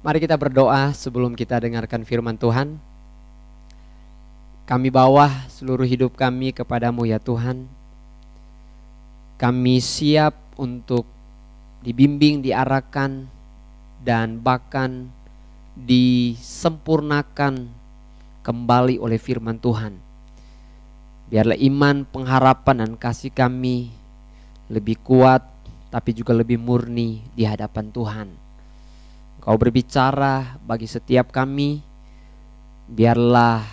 Mari kita berdoa sebelum kita dengarkan firman Tuhan. Kami bawa seluruh hidup kami kepadamu ya Tuhan. Kami siap untuk dibimbing, diarahkan, dan bahkan disempurnakan kembali oleh firman Tuhan. Biarlah iman, pengharapan, dan kasih kami lebih kuat, tapi juga lebih murni di hadapan Tuhan. Kau berbicara bagi setiap kami, biarlah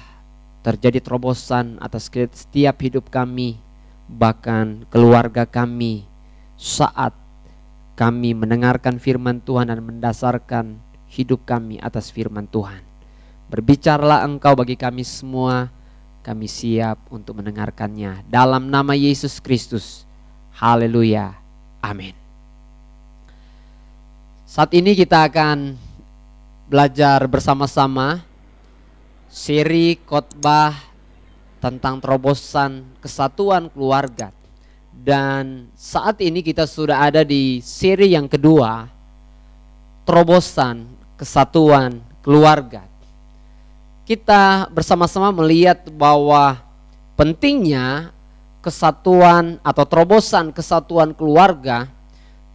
terjadi terobosan atas setiap hidup kami, bahkan keluarga kami, saat kami mendengarkan firman Tuhan dan mendasarkan hidup kami atas firman Tuhan. Berbicaralah Engkau bagi kami semua, kami siap untuk mendengarkannya. Dalam nama Yesus Kristus, haleluya, amin. Saat ini kita akan belajar bersama-sama seri khotbah tentang terobosan kesatuan keluarga. Dan saat ini kita sudah ada di seri yang kedua, terobosan kesatuan keluarga. Kita bersama-sama melihat bahwa pentingnya kesatuan atau terobosan kesatuan keluarga.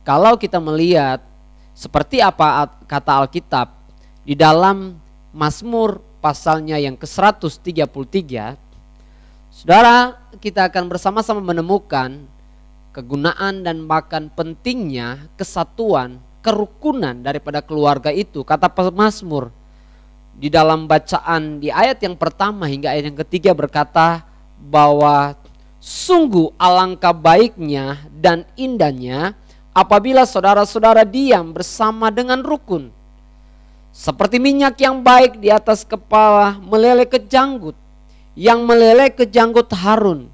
Kalau kita melihat seperti apa kata Alkitab di dalam Mazmur pasalnya yang ke-133, saudara, kita akan bersama-sama menemukan kegunaan dan bahkan pentingnya kesatuan, kerukunan daripada keluarga itu. Kata pemazmur di dalam bacaan di ayat yang pertama hingga ayat yang ketiga berkata bahwa sungguh alangkah baiknya dan indahnya apabila saudara-saudara diam bersama dengan rukun. Seperti minyak yang baik di atas kepala meleleh ke janggut, yang meleleh ke janggut Harun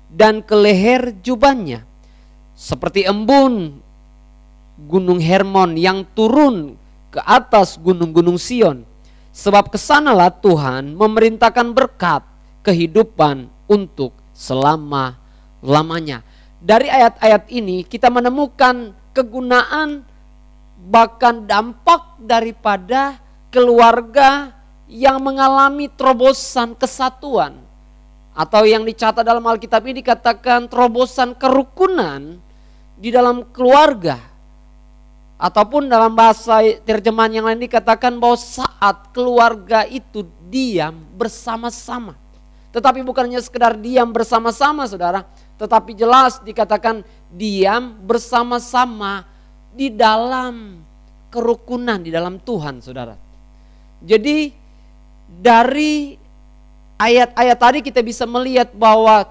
dan ke leher jubahnya. Seperti embun gunung Hermon yang turun ke atas gunung-gunung Sion. Sebab kesanalah Tuhan memerintahkan berkat kehidupan untuk selama-lamanya. Dari ayat-ayat ini kita menemukan kegunaan bahkan dampak daripada keluarga yang mengalami terobosan kesatuan. Atau yang dicatat dalam Alkitab ini dikatakan terobosan kerukunan di dalam keluarga. Ataupun dalam bahasa terjemahan yang lain dikatakan bahwa saat keluarga itu diam bersama-sama. Tetapi bukan hanya sekedar diam bersama-sama saudara, tetapi jelas dikatakan diam bersama-sama di dalam kerukunan di dalam Tuhan saudara. Jadi dari ayat-ayat tadi kita bisa melihat bahwa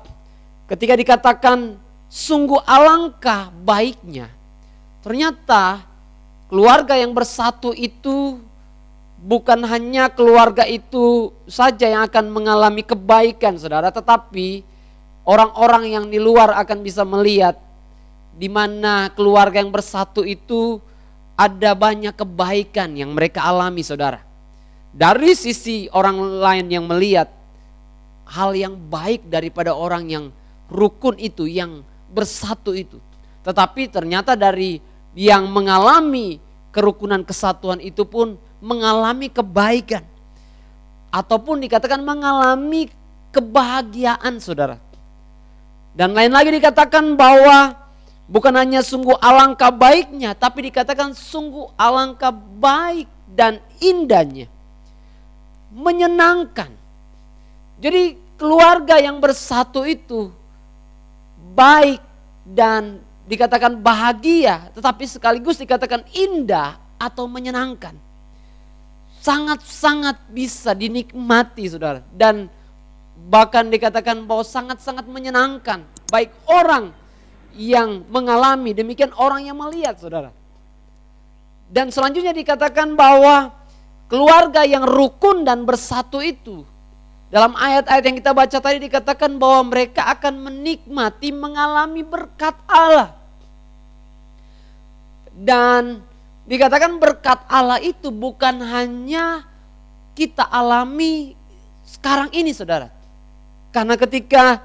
ketika dikatakan sungguh alangkah baiknya, ternyata keluarga yang bersatu itu bukan hanya keluarga itu saja yang akan mengalami kebaikan saudara, tetapi orang-orang yang di luar akan bisa melihat di mana keluarga yang bersatu itu ada banyak kebaikan yang mereka alami saudara. Dari sisi orang lain yang melihat hal yang baik daripada orang yang rukun itu, yang bersatu itu. Tetapi ternyata dari yang mengalami kerukunan kesatuan itu pun mengalami kebaikan. Ataupun dikatakan mengalami kebahagiaan saudara. Dan lain lagi dikatakan bahwa bukan hanya sungguh alangkah baiknya, tapi dikatakan sungguh alangkah baik dan indahnya. Menyenangkan. Jadi keluarga yang bersatu itu baik dan dikatakan bahagia, tetapi sekaligus dikatakan indah atau menyenangkan. Sangat-sangat bisa dinikmati saudara. Dan bahkan dikatakan bahwa sangat-sangat menyenangkan. Baik orang yang mengalami, demikian orang yang melihat saudara. Dan selanjutnya dikatakan bahwa keluarga yang rukun dan bersatu itu, dalam ayat-ayat yang kita baca tadi dikatakan bahwa mereka akan menikmati, mengalami berkat Allah. Dan dikatakan berkat Allah itu bukan hanya kita alami sekarang ini saudara. Karena ketika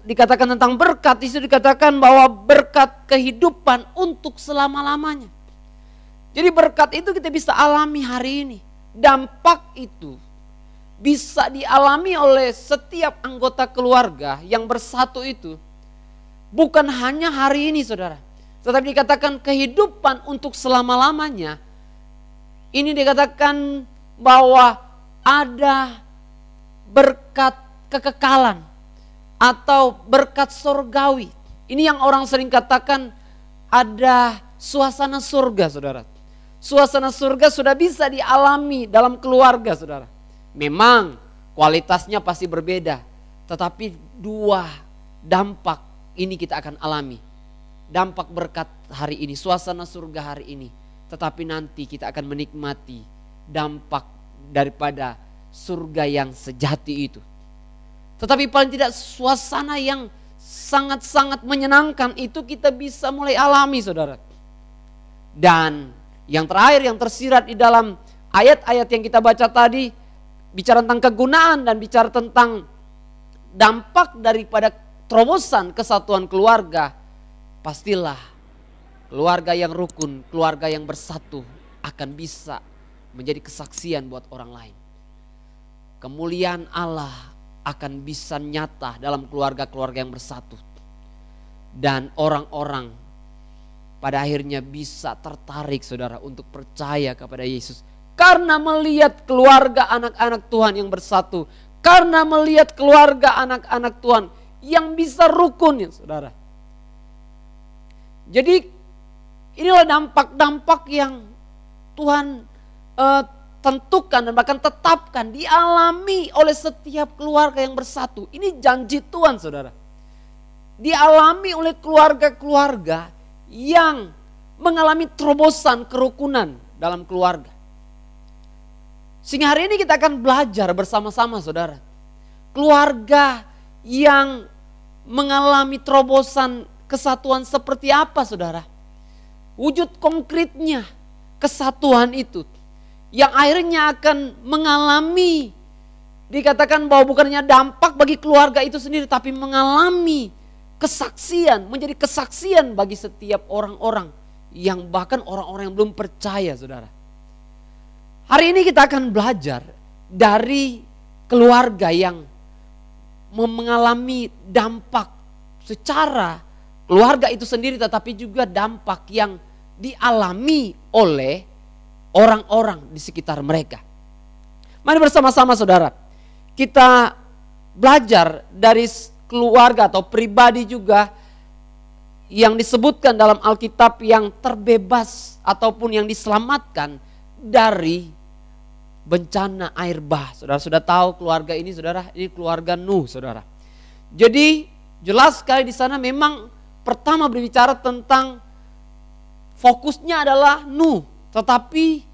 dikatakan tentang berkat, itu dikatakan bahwa berkat kehidupan untuk selama-lamanya. Jadi berkat itu kita bisa alami hari ini. Dampak itu bisa dialami oleh setiap anggota keluarga yang bersatu itu. Bukan hanya hari ini saudara. Tetapi dikatakan kehidupan untuk selama-lamanya. Ini dikatakan bahwa ada berkat kekekalan atau berkat surgawi. Ini yang orang sering katakan ada suasana surga saudara. Suasana surga sudah bisa dialami dalam keluarga saudara. Memang kualitasnya pasti berbeda. Tetapi dua dampak ini kita akan alami. Dampak berkat hari ini, suasana surga hari ini. Tetapi nanti kita akan menikmati dampak daripada surga yang sejati itu. Tetapi paling tidak suasana yang sangat-sangat menyenangkan itu kita bisa mulai alami saudara. Dan yang terakhir yang tersirat di dalam ayat-ayat yang kita baca tadi, bicara tentang kegunaan dan bicara tentang dampak daripada terobosan kesatuan keluarga. Pastilah keluarga yang rukun, keluarga yang bersatu akan bisa menjadi kesaksian buat orang lain. Kemuliaan Allah akan bisa nyata dalam keluarga-keluarga yang bersatu. Dan orang-orang pada akhirnya bisa tertarik saudara untuk percaya kepada Yesus. Karena melihat keluarga anak-anak Tuhan yang bersatu. Karena melihat keluarga anak-anak Tuhan yang bisa rukun ya saudara. Jadi inilah dampak-dampak yang Tuhan tentukan dan bahkan tetapkan dialami oleh setiap keluarga yang bersatu. Ini janji Tuhan saudara. Dialami oleh keluarga-keluarga yang mengalami terobosan kerukunan dalam keluarga. Sehingga hari ini kita akan belajar bersama-sama saudara. Keluarga yang mengalami terobosan kesatuan seperti apa saudara? Wujud konkretnya kesatuan itu. Yang akhirnya akan mengalami, dikatakan bahwa bukan hanya dampak bagi keluarga itu sendiri, tapi mengalami kesaksian, menjadi kesaksian bagi setiap orang-orang yang bahkan orang-orang yang belum percaya saudara. Hari ini kita akan belajar dari keluarga yang mengalami dampak secara keluarga itu sendiri, tetapi juga dampak yang dialami oleh orang-orang di sekitar mereka. Mari bersama-sama saudara, kita belajar dari keluarga atau pribadi juga yang disebutkan dalam Alkitab yang terbebas ataupun yang diselamatkan dari bencana air bah. Saudara sudah tahu keluarga ini saudara, ini keluarga Nuh saudara. Jadi jelas sekali di sana memang pertama berbicara tentang fokusnya adalah Nuh. Tetapi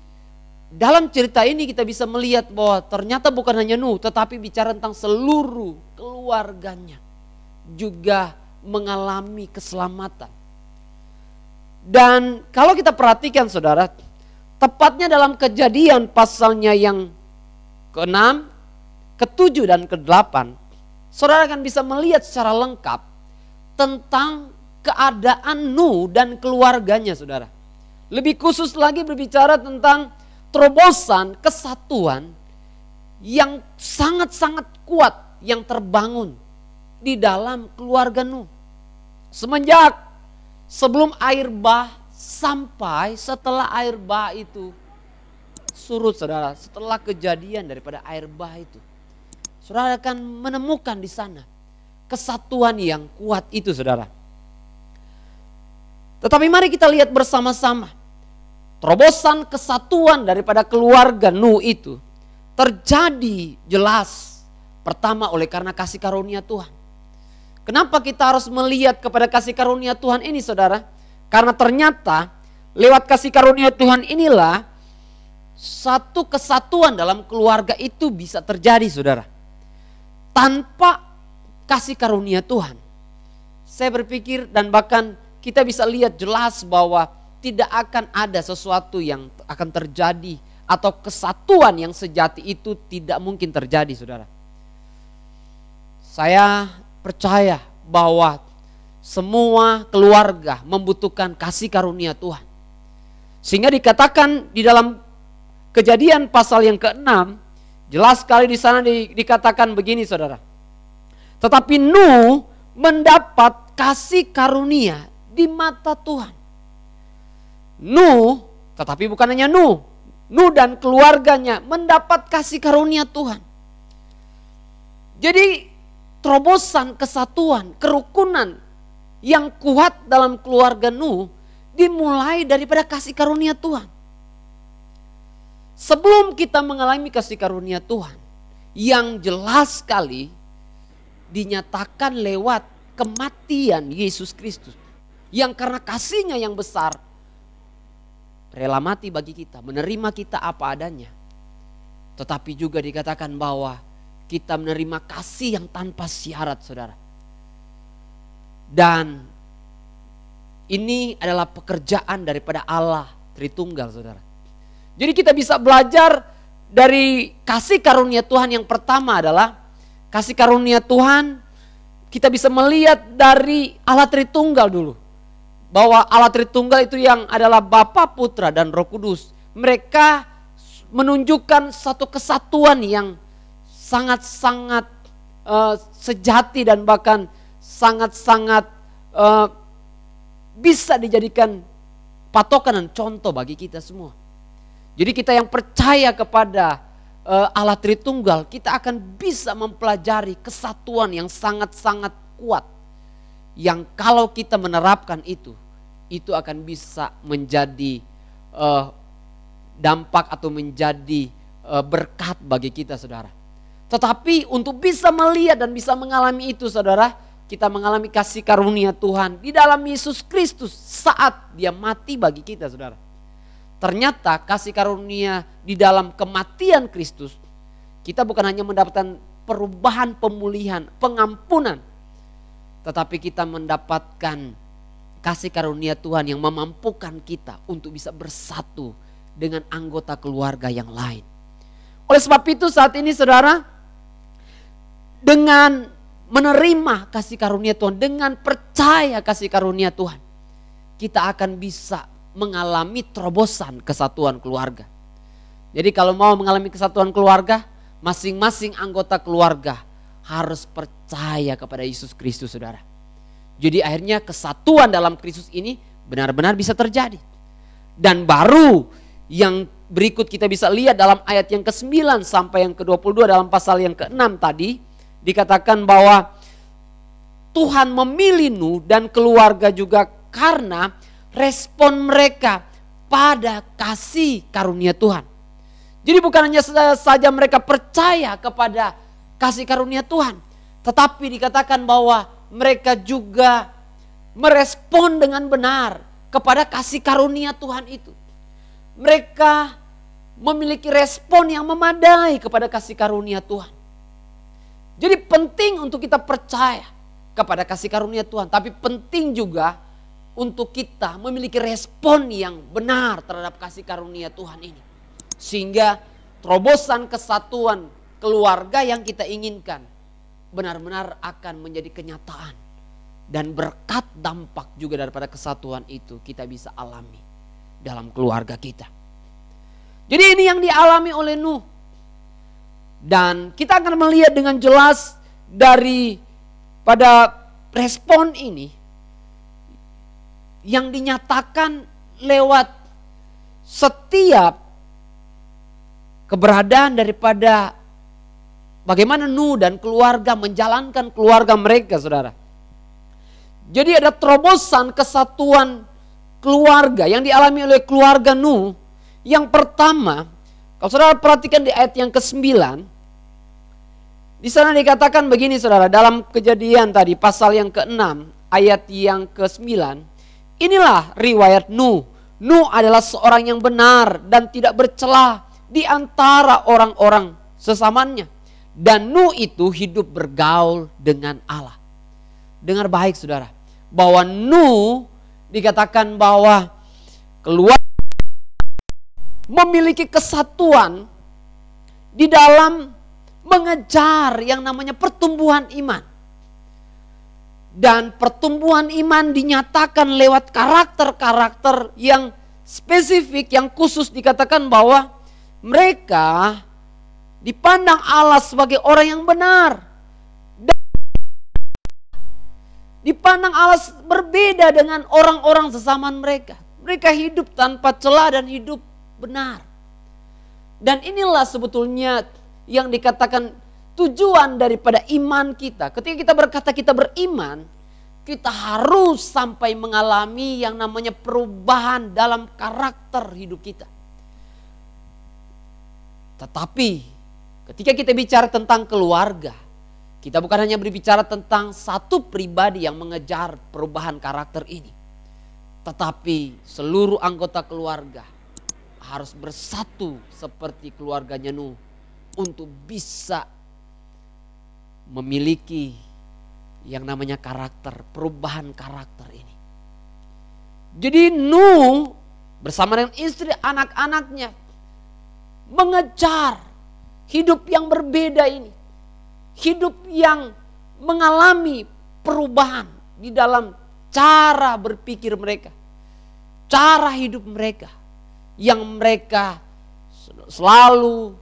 dalam cerita ini kita bisa melihat bahwa ternyata bukan hanya Nuh, tetapi bicara tentang seluruh keluarganya juga mengalami keselamatan. Dan kalau kita perhatikan saudara, tepatnya dalam Kejadian pasalnya yang ke-6, ke-7 dan ke-8, saudara akan bisa melihat secara lengkap tentang keadaan Nuh dan keluarganya saudara. Lebih khusus lagi berbicara tentang terobosan kesatuan yang sangat-sangat kuat yang terbangun di dalam keluarga Nuh. Semenjak sebelum air bah sampai setelah air bah itu surut saudara, setelah kejadian daripada air bah itu, saudara akan menemukan di sana kesatuan yang kuat itu saudara. Tetapi mari kita lihat bersama-sama. Terobosan kesatuan daripada keluarga Nuh itu terjadi jelas pertama oleh karena kasih karunia Tuhan. Kenapa kita harus melihat kepada kasih karunia Tuhan ini saudara? Karena ternyata lewat kasih karunia Tuhan inilah satu kesatuan dalam keluarga itu bisa terjadi saudara. Tanpa kasih karunia Tuhan, saya berpikir dan bahkan kita bisa lihat jelas bahwa tidak akan ada sesuatu yang akan terjadi atau kesatuan yang sejati itu tidak mungkin terjadi saudara. Saya percaya bahwa semua keluarga membutuhkan kasih karunia Tuhan. Sehingga dikatakan di dalam Kejadian pasal yang ke-6, jelas sekali di sana dikatakan begini saudara. Tetapi Nuh mendapat kasih karunia di mata Tuhan. Nuh, tetapi bukan hanya Nuh dan keluarganya mendapat kasih karunia Tuhan. Jadi terobosan kesatuan, kerukunan yang kuat dalam keluarga Nuh dimulai daripada kasih karunia Tuhan. Sebelum kita mengalami kasih karunia Tuhan yang jelas sekali dinyatakan lewat kematian Yesus Kristus, yang karena kasihnya yang besar rela mati bagi kita, menerima kita apa adanya. Tetapi juga dikatakan bahwa kita menerima kasih yang tanpa syarat saudara. Dan ini adalah pekerjaan daripada Allah Tritunggal saudara. Jadi kita bisa belajar dari kasih karunia Tuhan. Yang pertama adalah kasih karunia Tuhan, kita bisa melihat dari Allah Tritunggal dulu. Bahwa Allah Tritunggal itu yang adalah Bapa, Putra, dan Roh Kudus. Mereka menunjukkan satu kesatuan yang sangat-sangat sejati dan bahkan sangat-sangat bisa dijadikan patokan dan contoh bagi kita semua. Jadi kita yang percaya kepada Allah Tritunggal, kita akan bisa mempelajari kesatuan yang sangat-sangat kuat. Yang kalau kita menerapkan itu akan bisa menjadi dampak atau menjadi berkat bagi kita saudara. Tetapi untuk bisa melihat dan bisa mengalami itu saudara, kita mengalami kasih karunia Tuhan di dalam Yesus Kristus saat dia mati bagi kita saudara. Ternyata kasih karunia di dalam kematian Kristus, kita bukan hanya mendapatkan perubahan, pemulihan, pengampunan. Tetapi kita mendapatkan kasih karunia Tuhan yang memampukan kita untuk bisa bersatu dengan anggota keluarga yang lain. Oleh sebab itu saat ini saudara, dengan menerima kasih karunia Tuhan, dengan percaya kasih karunia Tuhan, kita akan bisa mengalami terobosan kesatuan keluarga. Jadi kalau mau mengalami kesatuan keluarga, masing-masing anggota keluarga harus percaya kepada Yesus Kristus saudara. Jadi akhirnya kesatuan dalam Kristus ini benar-benar bisa terjadi. Dan baru yang berikut kita bisa lihat dalam ayat yang ke-9 sampai yang ke-22 dalam pasal yang ke-6 tadi. Dikatakan bahwa Tuhan memilih Nuh dan keluarga juga karena respon mereka pada kasih karunia Tuhan. Jadi bukan hanya saja mereka percaya kepada kasih karunia Tuhan, tetapi dikatakan bahwa mereka juga merespon dengan benar kepada kasih karunia Tuhan itu. Mereka memiliki respon yang memadai kepada kasih karunia Tuhan. Jadi penting untuk kita percaya kepada kasih karunia Tuhan, tapi penting juga untuk kita memiliki respon yang benar terhadap kasih karunia Tuhan ini. Sehingga terobosan kesatuan keluarga yang kita inginkan benar-benar akan menjadi kenyataan. Dan berkat dampak juga daripada kesatuan itu kita bisa alami dalam keluarga kita. Jadi ini yang dialami oleh Nuh. Dan kita akan melihat dengan jelas dari pada respon ini yang dinyatakan lewat setiap keberadaan daripada bagaimana Nuh dan keluarga menjalankan keluarga mereka saudara. Jadi ada terobosan kesatuan keluarga yang dialami oleh keluarga Nuh. Yang pertama, kalau saudara perhatikan di ayat yang ke-9, di sana dikatakan begini saudara, dalam Kejadian tadi pasal yang ke-6 ayat yang ke-9. Inilah riwayat Nuh. Nuh adalah seorang yang benar dan tidak bercela di antara orang-orang sesamanya. Dan Nuh itu hidup bergaul dengan Allah. Dengar baik saudara, bahwa Nuh dikatakan bahwa keluar memiliki kesatuan di dalam mengejar yang namanya pertumbuhan iman. Dan pertumbuhan iman dinyatakan lewat karakter-karakter yang spesifik yang khusus dikatakan bahwa mereka dipandang Allah sebagai orang yang benar. Dan dipandang Allah berbeda dengan orang-orang sesamaan mereka. Mereka hidup tanpa celah dan hidup benar. Dan inilah sebetulnya yang dikatakan tujuan daripada iman kita. Ketika kita berkata kita beriman, kita harus sampai mengalami yang namanya perubahan dalam karakter hidup kita. Tetapi ketika kita bicara tentang keluarga, kita bukan hanya berbicara tentang satu pribadi yang mengejar perubahan karakter ini. Tetapi seluruh anggota keluarga harus bersatu seperti keluarganya Nuh untuk bisa memiliki yang namanya karakter, perubahan karakter ini. Jadi Nuh bersama dengan istri anak-anaknya mengejar hidup yang berbeda ini. Hidup yang mengalami perubahan di dalam cara berpikir mereka. Cara hidup mereka. Yang mereka selalu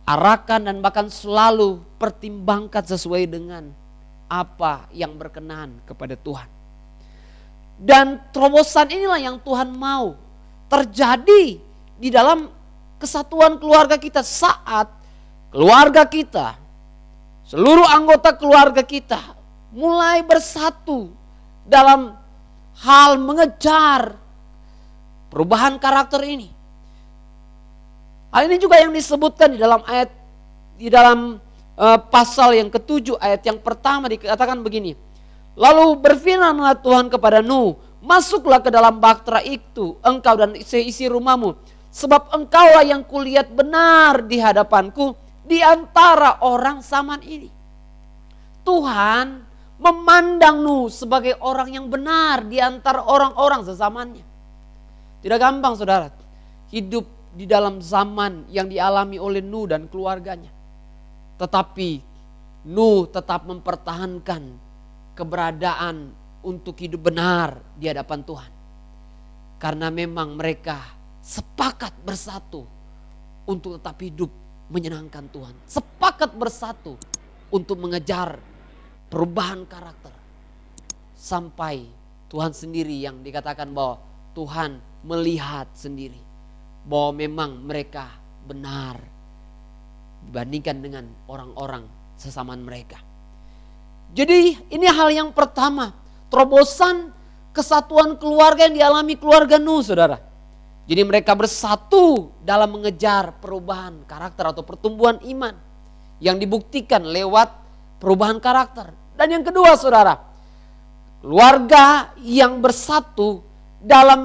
arahkan dan bahkan selalu pertimbangkan sesuai dengan apa yang berkenan kepada Tuhan. Dan terobosan inilah yang Tuhan mau terjadi di dalam kesatuan keluarga kita saat keluarga kita, seluruh anggota keluarga kita mulai bersatu dalam hal mengejar perubahan karakter ini. Hal ini juga yang disebutkan di dalam ayat, di dalam pasal yang ke-7 ayat yang pertama dikatakan begini. Lalu berfirmanlah Tuhan kepada Nuh, masuklah ke dalam bahtera itu engkau dan seisi rumahmu, sebab engkaulah yang kulihat benar di hadapanku di antara orang zaman ini. Tuhan memandang Nuh sebagai orang yang benar di antara orang-orang sezamannya. Tidak gampang saudara hidup di dalam zaman yang dialami oleh Nuh dan keluarganya. Tetapi Nuh tetap mempertahankan keberadaan untuk hidup benar di hadapan Tuhan. Karena memang mereka sepakat bersatu untuk tetap hidup menyenangkan Tuhan. Sepakat bersatu untuk mengejar perubahan karakter. Sampai Tuhan sendiri yang dikatakan bahwa Tuhan melihat sendiri bahwa memang mereka benar dibandingkan dengan orang-orang sesamaan mereka. Jadi ini hal yang pertama, terobosan kesatuan keluarga yang dialami keluarga Nuh, saudara. Jadi mereka bersatu dalam mengejar perubahan karakter atau pertumbuhan iman yang dibuktikan lewat perubahan karakter. Dan yang kedua, saudara, keluarga yang bersatu dalam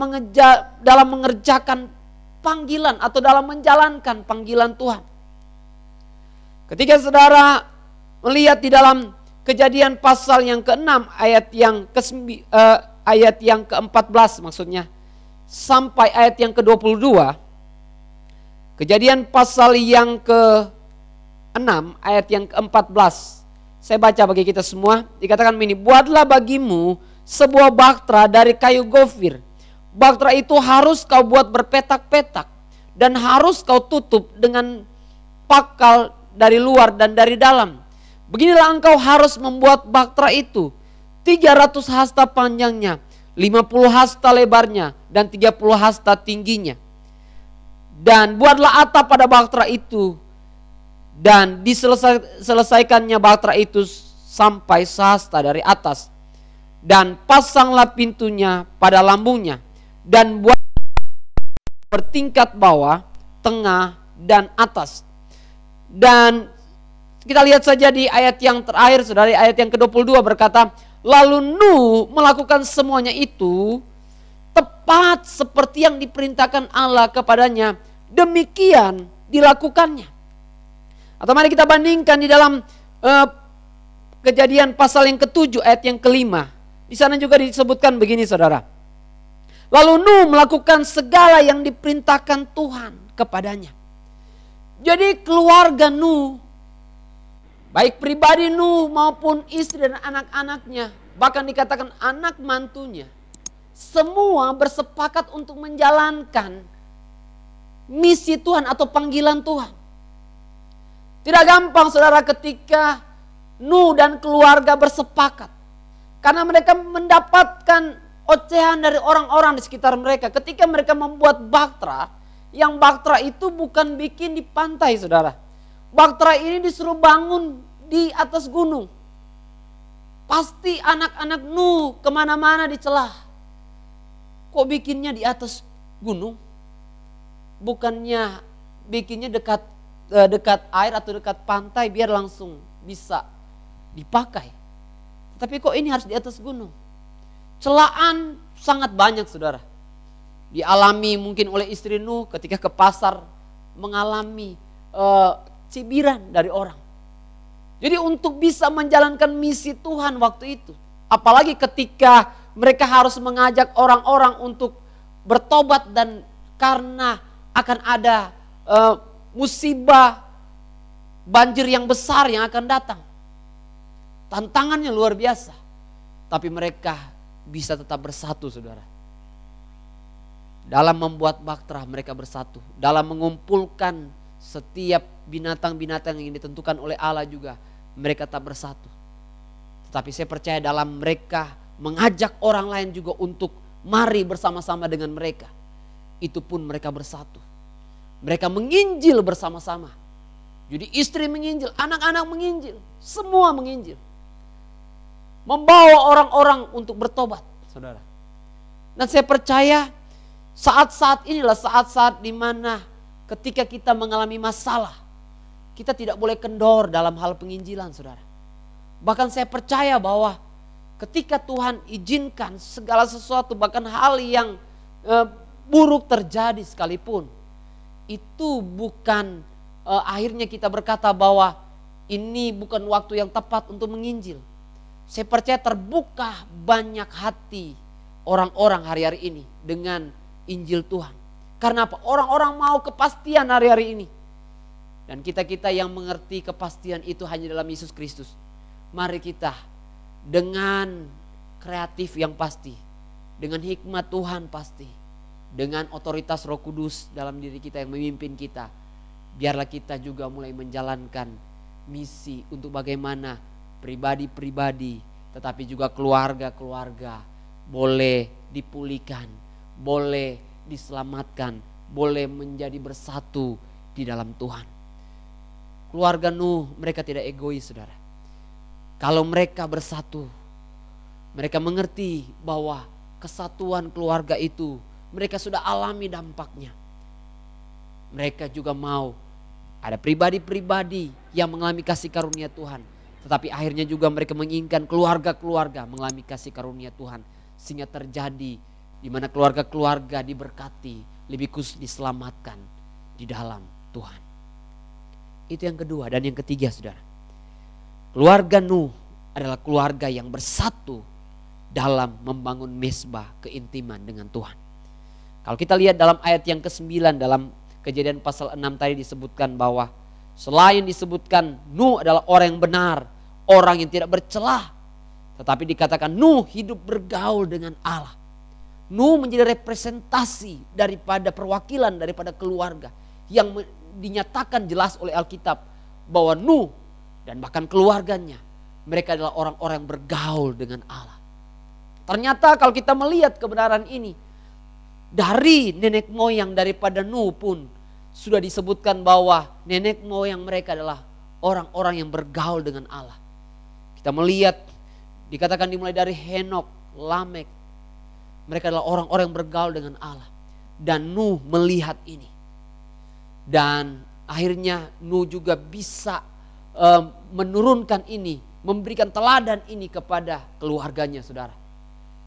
mengerjakan panggilan atau dalam menjalankan panggilan Tuhan. Ketika saudara melihat di dalam Kejadian pasal yang ke-6 ayat yang ke-14 maksudnya sampai ayat yang ke-22. Kejadian pasal yang ke-6 ayat yang ke-14. Saya baca bagi kita semua, dikatakan begini, buatlah bagimu sebuah bahtera dari kayu gofir. Bahtera itu harus kau buat berpetak-petak dan harus kau tutup dengan pakal dari luar dan dari dalam. Beginilah engkau harus membuat bahtera itu, 300 hasta panjangnya, 50 hasta lebarnya, dan 30 hasta tingginya. Dan buatlah atap pada bahtera itu, dan diselesaikannya bahtera itu sampai sehasta dari atas. Dan pasanglah pintunya pada lambungnya, dan buat bertingkat bawah, tengah, dan atas. Dan kita lihat saja di ayat yang terakhir, saudara, ayat yang ke-22 berkata, lalu Nuh melakukan semuanya itu tepat seperti yang diperintahkan Allah kepadanya, demikian dilakukannya. Atau mari kita bandingkan di dalam Kejadian pasal yang ke-7 ayat yang ke-5. Di sana juga disebutkan begini, saudara. Lalu Nuh melakukan segala yang diperintahkan Tuhan kepadanya. Jadi keluarga Nuh, baik pribadi Nuh maupun istri dan anak-anaknya, bahkan dikatakan anak mantunya, semua bersepakat untuk menjalankan misi Tuhan atau panggilan Tuhan. Tidak gampang saudara ketika Nuh dan keluarga bersepakat. Karena mereka mendapatkan ocehan dari orang-orang di sekitar mereka. Ketika mereka membuat bahtera, yang bahtera itu bukan bikin di pantai saudara. Bahtera ini disuruh bangun di atas gunung. Pasti anak-anak Nuh kemana-mana dicelah. Kok bikinnya di atas gunung? Bukannya bikinnya dekat air atau dekat pantai biar langsung bisa dipakai. Tapi kok ini harus di atas gunung? Celaan sangat banyak saudara. Dialami mungkin oleh istri Nuh ketika ke pasar mengalami cibiran dari orang. Jadi untuk bisa menjalankan misi Tuhan waktu itu. Apalagi ketika mereka harus mengajak orang-orang untuk bertobat dan karena akan ada musibah banjir yang besar yang akan datang. Tantangannya luar biasa. Tapi mereka bisa tetap bersatu saudara. Dalam membuat bahtera mereka bersatu. Dalam mengumpulkan setiap binatang-binatang yang ditentukan oleh Allah juga. Mereka tetap bersatu. Tetapi saya percaya dalam mereka mengajak orang lain juga untuk mari bersama-sama dengan mereka. Itu pun mereka bersatu. Mereka menginjil bersama-sama. Jadi istri menginjil, anak-anak menginjil. Semua menginjil. Membawa orang-orang untuk bertobat, saudara. Dan saya percaya saat-saat inilah saat-saat di mana ketika kita mengalami masalah, kita tidak boleh kendor dalam hal penginjilan, saudara. Bahkan saya percaya bahwa ketika Tuhan izinkan segala sesuatu, bahkan hal yang buruk terjadi sekalipun, itu bukan akhirnya kita berkata bahwa ini bukan waktu yang tepat untuk menginjil. Saya percaya terbuka banyak hati orang-orang hari-hari ini dengan Injil Tuhan. Karena apa? Orang-orang mau kepastian hari-hari ini. Dan kita-kita yang mengerti kepastian itu hanya dalam Yesus Kristus. Mari kita dengan kreatif yang pasti. Dengan hikmat Tuhan pasti. Dengan otoritas Roh Kudus dalam diri kita yang memimpin kita. Biarlah kita juga mulai menjalankan misi untuk bagaimana pribadi-pribadi, tetapi juga keluarga-keluarga boleh dipulihkan, boleh diselamatkan, boleh menjadi bersatu di dalam Tuhan. Keluarga Nuh mereka tidak egois saudara. Kalau mereka bersatu, mereka mengerti bahwa kesatuan keluarga itu mereka sudah alami dampaknya. Mereka juga mau ada pribadi-pribadi yang mengalami kasih karunia Tuhan. Tetapi akhirnya juga mereka menginginkan keluarga-keluarga mengalami kasih karunia Tuhan. Sehingga terjadi di mana keluarga-keluarga diberkati, lebih khusus diselamatkan di dalam Tuhan. Itu yang kedua. Dan yang ketiga saudara. Keluarga Nuh adalah keluarga yang bersatu dalam membangun mezbah keintiman dengan Tuhan. Kalau kita lihat dalam ayat yang ke-9 dalam Kejadian pasal 6 tadi disebutkan bahwa selain disebutkan Nuh adalah orang yang benar, orang yang tidak bercelah, tetapi dikatakan Nuh hidup bergaul dengan Allah. Nuh menjadi representasi daripada perwakilan daripada keluarga yang dinyatakan jelas oleh Alkitab bahwa Nuh dan bahkan keluarganya mereka adalah orang-orang yang bergaul dengan Allah. Ternyata kalau kita melihat kebenaran ini dari nenek moyang daripada Nuh pun sudah disebutkan bahwa nenek moyang mereka adalah orang-orang yang bergaul dengan Allah. Kita melihat dikatakan dimulai dari Henok, Lamek. Mereka adalah orang-orang yang bergaul dengan Allah. Dan Nuh melihat ini. Dan akhirnya Nuh juga bisa menurunkan ini, memberikan teladan ini kepada keluarganya saudara.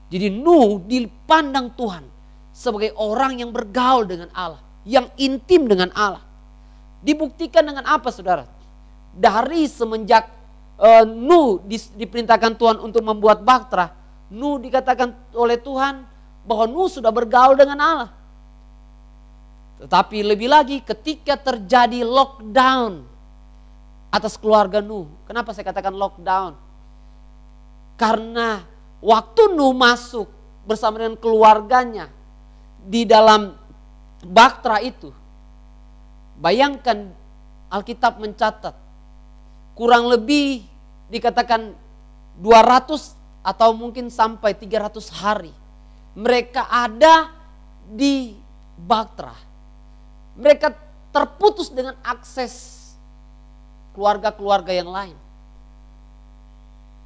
Jadi Nuh dipandang Tuhan sebagai orang yang bergaul dengan Allah. Yang intim dengan Allah. Dibuktikan dengan apa saudara? Dari semenjak Nuh diperintahkan Tuhan untuk membuat bahtera, Nuh dikatakan oleh Tuhan bahwa Nuh sudah bergaul dengan Allah. Tetapi lebih lagi ketika terjadi lockdown atas keluarga Nuh. Kenapa saya katakan lockdown? Karena waktu Nuh masuk bersama dengan keluarganya di dalam bahtera itu. Bayangkan Alkitab mencatat kurang lebih dikatakan 200 atau mungkin sampai 300 hari mereka ada di bahtera. Mereka terputus dengan akses keluarga-keluarga yang lain.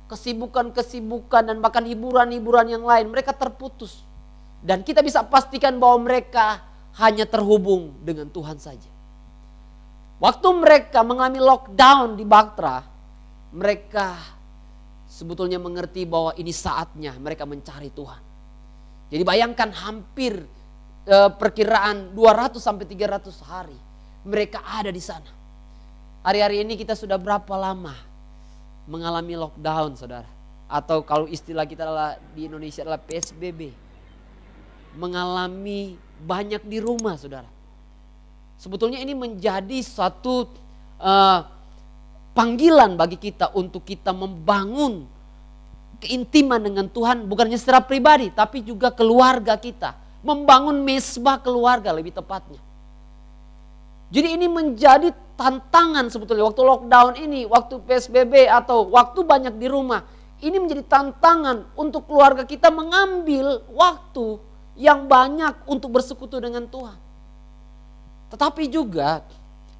Kesibukan-kesibukan dan bahkan hiburan-hiburan yang lain mereka terputus. Dan kita bisa pastikan bahwa mereka hanya terhubung dengan Tuhan saja. Waktu mereka mengalami lockdown di bahtera, mereka sebetulnya mengerti bahwa ini saatnya mereka mencari Tuhan. Jadi bayangkan hampir perkiraan 200 sampai 300 hari mereka ada di sana. Hari-hari ini kita sudah berapa lama mengalami lockdown, saudara? Atau kalau istilah kita adalah di Indonesia adalah PSBB. Mengalami banyak di rumah, saudara. Sebetulnya ini menjadi suatu panggilan bagi kita untuk kita membangun keintiman dengan Tuhan. Bukan hanya secara pribadi tapi juga keluarga kita. Membangun mesbah keluarga lebih tepatnya. Jadi ini menjadi tantangan sebetulnya waktu lockdown ini, waktu PSBB atau waktu banyak di rumah. Ini menjadi tantangan untuk keluarga kita mengambil waktu yang banyak untuk bersekutu dengan Tuhan. Tetapi juga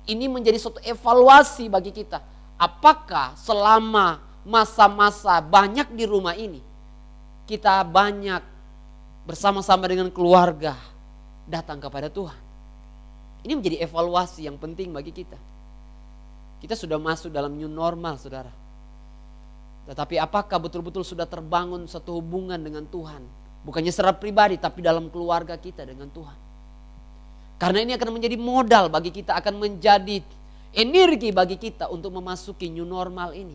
ini menjadi suatu evaluasi bagi kita. Apakah selama masa-masa banyak di rumah ini kita banyak bersama-sama dengan keluarga datang kepada Tuhan? Ini menjadi evaluasi yang penting bagi kita. Kita sudah masuk dalam new normal, saudara. Tetapi apakah betul-betul sudah terbangun satu hubungan dengan Tuhan? Bukannya secara pribadi tapi dalam keluarga kita dengan Tuhan. Karena ini akan menjadi modal bagi kita, akan menjadi energi bagi kita untuk memasuki new normal ini.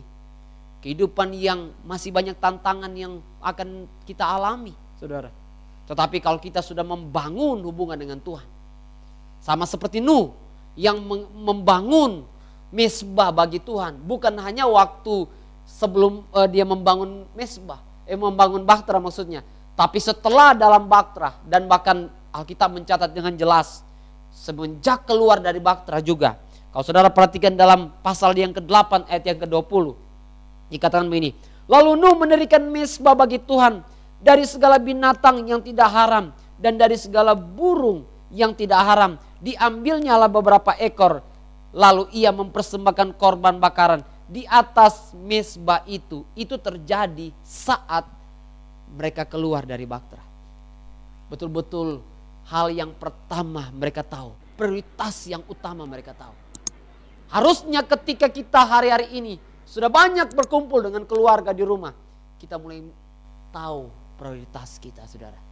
Kehidupan yang masih banyak tantangan yang akan kita alami, saudara. Tetapi kalau kita sudah membangun hubungan dengan Tuhan. Sama seperti Nuh yang membangun mesbah bagi Tuhan. Bukan hanya waktu sebelum dia membangun mesbah. Membangun bahtera maksudnya. Tapi setelah dalam bahtera. Dan bahkan Alkitab mencatat dengan jelas. Semenjak keluar dari bahtera juga. Kalau saudara perhatikan dalam pasal yang ke-8 ayat yang ke-20. Dikatakan begini. Lalu Nuh mendirikan mesbah bagi Tuhan. Dari segala binatang yang tidak haram. Dan dari segala burung yang tidak haram. Diambilnyalah beberapa ekor. Lalu ia mempersembahkan korban bakaran di atas mesbah itu. Itu terjadi saat mereka keluar dari bahtera. Betul-betul hal yang pertama mereka tahu. Prioritas yang utama mereka tahu. Harusnya ketika kita hari-hari ini sudah banyak berkumpul dengan keluarga di rumah. Kita mulai tahu prioritas kita, saudara.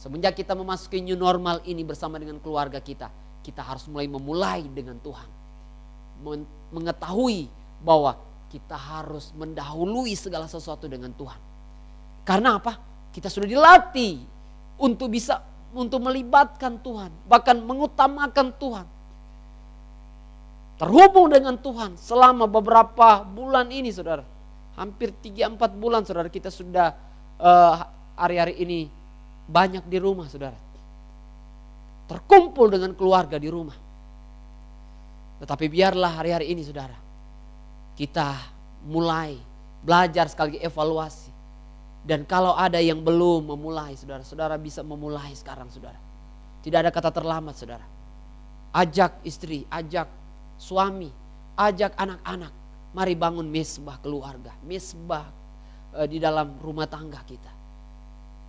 Semenjak kita memasuki new normal ini bersama dengan keluarga kita. Kita harus memulai dengan Tuhan. Mengetahui bahwa kita harus mendahului segala sesuatu dengan Tuhan. Karena apa? Kita sudah dilatih untuk bisa untuk melibatkan Tuhan. Bahkan mengutamakan Tuhan. Terhubung dengan Tuhan selama beberapa bulan ini, saudara. Hampir 3-4 bulan, saudara, kita sudah hari-hari ini banyak di rumah, saudara. Terkumpul dengan keluarga di rumah. Tetapi biarlah hari-hari ini, saudara, kita mulai belajar sekali lagi evaluasi. Dan kalau ada yang belum memulai, saudara, saudara bisa memulai sekarang, saudara. Tidak ada kata terlambat, saudara. Ajak istri, ajak suami, ajak anak-anak. Mari bangun mesbah keluarga, mesbah di dalam rumah tangga kita.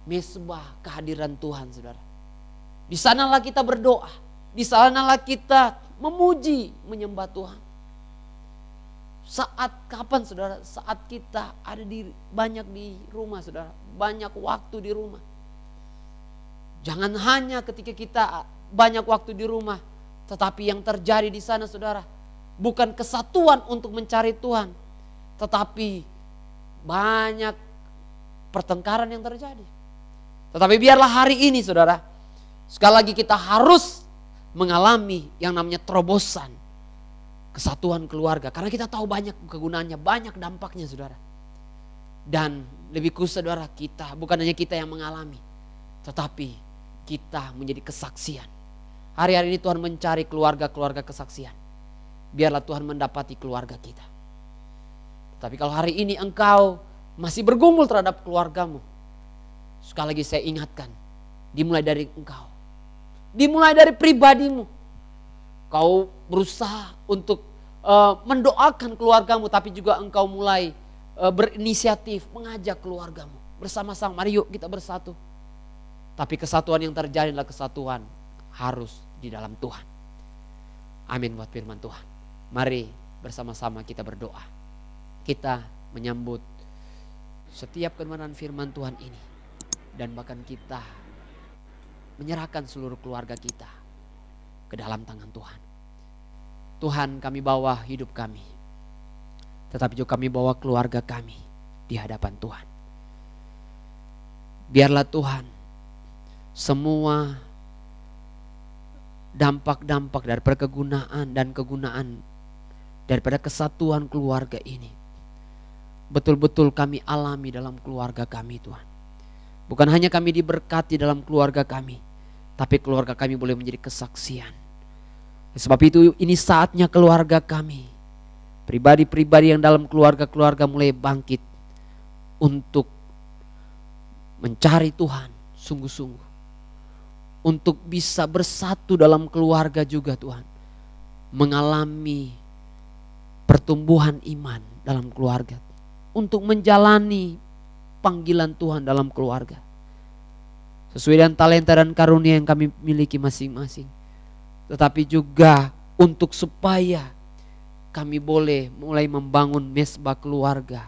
Mesbah kehadiran Tuhan, saudara. Di sanalah kita berdoa. Di sanalah kita memuji, menyembah Tuhan. Saat kapan, saudara? Saat kita ada banyak di rumah, saudara. Banyak waktu di rumah. Jangan hanya ketika kita banyak waktu di rumah. Tetapi yang terjadi di sana, saudara, bukan kesatuan untuk mencari Tuhan. Tetapi banyak pertengkaran yang terjadi. Tetapi biarlah hari ini, saudara, sekali lagi kita harus mengalami yang namanya terobosan kesatuan keluarga. Karena kita tahu banyak kegunaannya, banyak dampaknya, saudara. Dan lebih khusus saudara, kita bukan hanya kita yang mengalami, tetapi kita menjadi kesaksian. Hari-hari ini Tuhan mencari keluarga-keluarga kesaksian. Biarlah Tuhan mendapati keluarga kita. Tapi kalau hari ini engkau masih bergumul terhadap keluargamu, sekali lagi saya ingatkan, dimulai dari engkau. Dimulai dari pribadimu. Kau berusaha untuk mendoakan keluargamu, tapi juga engkau mulai berinisiatif mengajak keluargamu. Bersama-sama, mari yuk kita bersatu. Tapi kesatuan yang terjadi adalah kesatuan harus di dalam Tuhan. Amin buat firman Tuhan. Mari bersama-sama kita berdoa. Kita menyambut setiap kebenaran firman Tuhan ini. Dan bahkan kita menyerahkan seluruh keluarga kita ke dalam tangan Tuhan. Tuhan, kami bawa hidup kami, tetapi juga kami bawa keluarga kami di hadapan Tuhan. Biarlah Tuhan, semua dampak-dampak daripada kegunaan dan kegunaan daripada kesatuan keluarga ini betul-betul kami alami dalam keluarga kami Tuhan. Bukan hanya kami diberkati dalam keluarga kami, tapi keluarga kami boleh menjadi kesaksian. Sebab itu ini saatnya keluarga kami, pribadi-pribadi yang dalam keluarga-keluarga mulai bangkit untuk mencari Tuhan sungguh-sungguh. Untuk bisa bersatu dalam keluarga juga Tuhan. Mengalami pertumbuhan iman dalam keluarga. Untuk menjalani panggilan Tuhan dalam keluarga. Sesuai dengan talenta dan karunia yang kami miliki masing-masing. Tetapi juga untuk supaya kami boleh mulai membangun mesbah keluarga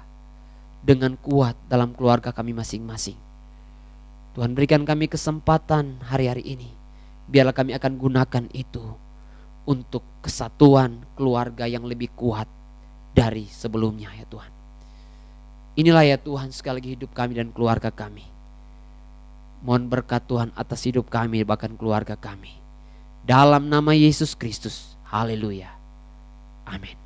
dengan kuat dalam keluarga kami masing-masing. Tuhan berikan kami kesempatan hari-hari ini. Biarlah kami akan gunakan itu untuk kesatuan keluarga yang lebih kuat dari sebelumnya ya Tuhan. Inilah ya Tuhan sekali lagi hidup kami dan keluarga kami. Mohon berkat Tuhan atas hidup kami bahkan keluarga kami. Dalam nama Yesus Kristus. Haleluya. Amin.